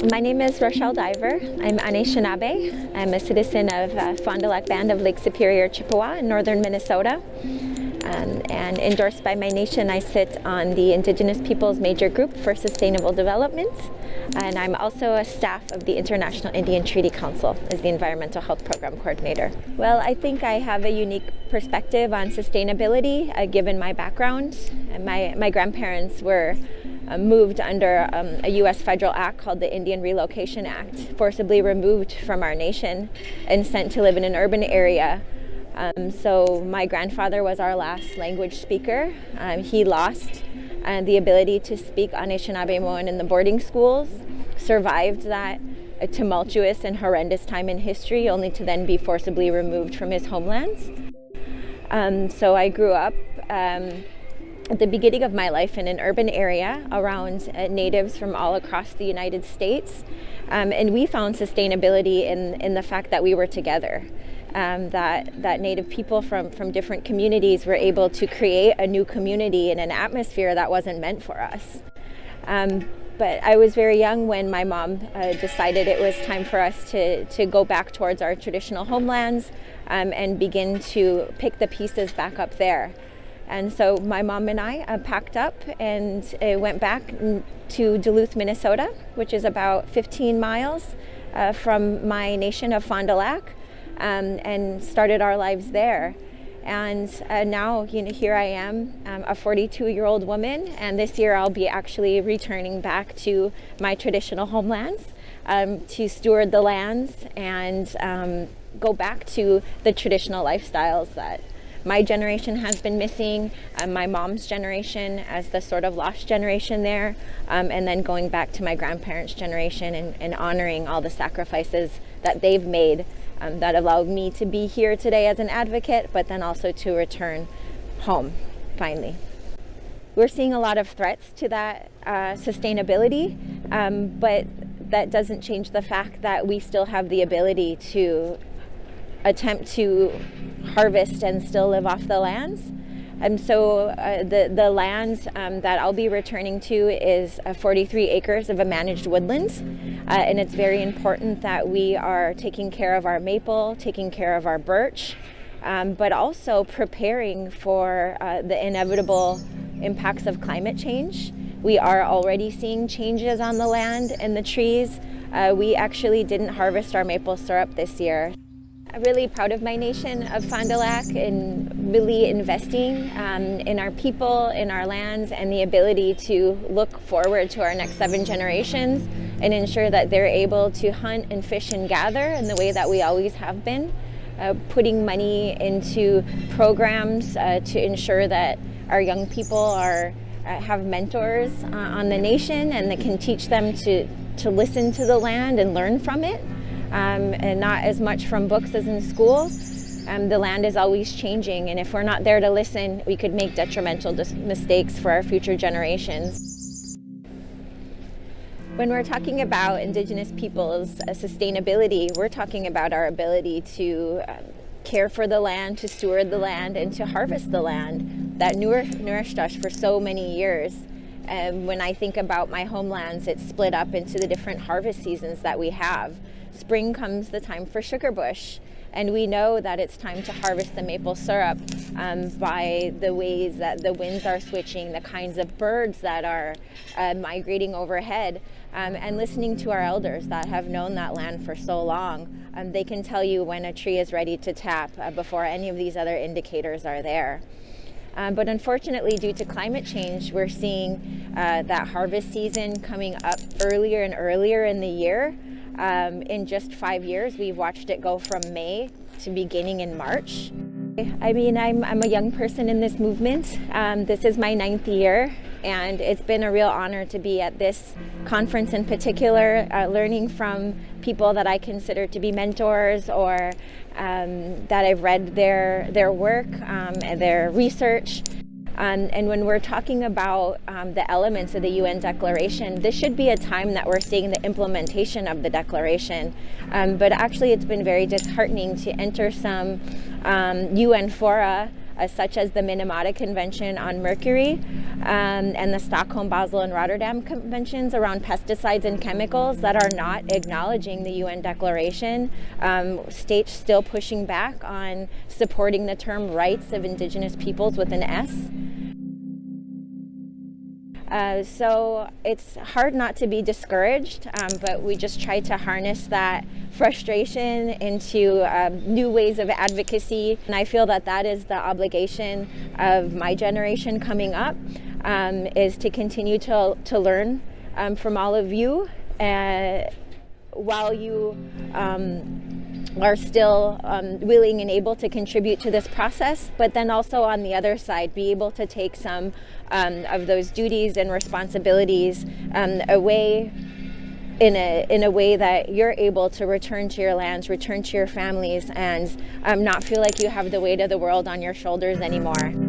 My name is Rochelle Diver. I'm Anishinaabe. I'm a citizen of Fond du Lac Band of Lake Superior, Chippewa in northern Minnesota. And endorsed by my nation, I sit on the Indigenous Peoples Major Group for Sustainable Development. And I'm also a staff of the International Indian Treaty Council as the Environmental Health Program Coordinator. Well, I think I have a unique perspective on sustainability given my background. My grandparents were moved under a U.S. federal act called the Indian Relocation Act, forcibly removed from our nation and sent to live in an urban area. So my grandfather was our last language speaker. He lost the ability to speak Anishinaabe in the boarding schools, survived that tumultuous and horrendous time in history, only to then be forcibly removed from his homelands. So I grew up at the beginning of my life in an urban area around natives from all across the United States. And we found sustainability in the fact that we were together. That Native people from different communities were able to create a new community in an atmosphere that wasn't meant for us. But I was very young when my mom decided it was time for us to go back towards our traditional homelands and begin to pick the pieces back up there. And so my mom and I packed up and went back to Duluth, Minnesota, which is about 15 miles from my nation of Fond du Lac, and started our lives there. And now, here I am, a 42-year-old woman, and this year I'll be actually returning back to my traditional homelands to steward the lands and go back to the traditional lifestyles that my generation has been missing, my mom's generation as the sort of lost generation there, and then going back to my grandparents' generation and honoring all the sacrifices that they've made that allowed me to be here today as an advocate, but then also to return home, finally. We're seeing a lot of threats to that sustainability, but that doesn't change the fact that we still have the ability to attempt to harvest and still live off the lands. And so the land that I'll be returning to is 43 acres of a managed woodland. And it's very important that we are taking care of our maple, taking care of our birch, but also preparing for the inevitable impacts of climate change. We are already seeing changes on the land and the trees. We actually didn't harvest our maple syrup this year. I'm really proud of my nation of Fond du Lac and really investing in our people, in our lands, and the ability to look forward to our next 7 generations and ensure that they're able to hunt and fish and gather in the way that we always have been, putting money into programs to ensure that our young people have mentors on the nation and that can teach them to listen to the land and learn from it. And not as much from books as in school. The land is always changing, and if we're not there to listen, we could make detrimental mistakes for our future generations. When we're talking about Indigenous peoples' sustainability, we're talking about our ability to care for the land, to steward the land, and to harvest the land that nourished us for so many years. When I think about my homelands, it's split up into the different harvest seasons that we have. Spring comes the time for sugar bush, and we know that it's time to harvest the maple syrup by the ways that the winds are switching, the kinds of birds that are migrating overhead, and listening to our elders that have known that land for so long. They can tell you when a tree is ready to tap before any of these other indicators are there. But unfortunately, due to climate change, we're seeing that harvest season coming up earlier and earlier in the year. In just 5 years, we've watched it go from May to beginning in March. I mean, I'm a young person in this movement. This is my 9th year, and it's been a real honor to be at this conference in particular, learning from people that I consider to be mentors or that I've read their work and their research. And when we're talking about the elements of the UN Declaration, this should be a time that we're seeing the implementation of the Declaration. But actually, it's been very disheartening to enter some UN fora such as the Minamata Convention on Mercury and the Stockholm, Basel, and Rotterdam Conventions around pesticides and chemicals that are not acknowledging the UN Declaration. States still pushing back on supporting the term rights of Indigenous peoples with an S. So it's hard not to be discouraged, but we just try to harness that frustration into new ways of advocacy. And I feel that that is the obligation of my generation coming up, is to continue to learn from all of you while you are still willing and able to contribute to this process, but then also on the other side, be able to take some of those duties and responsibilities away in a way that you're able to return to your lands, return to your families, and not feel like you have the weight of the world on your shoulders anymore.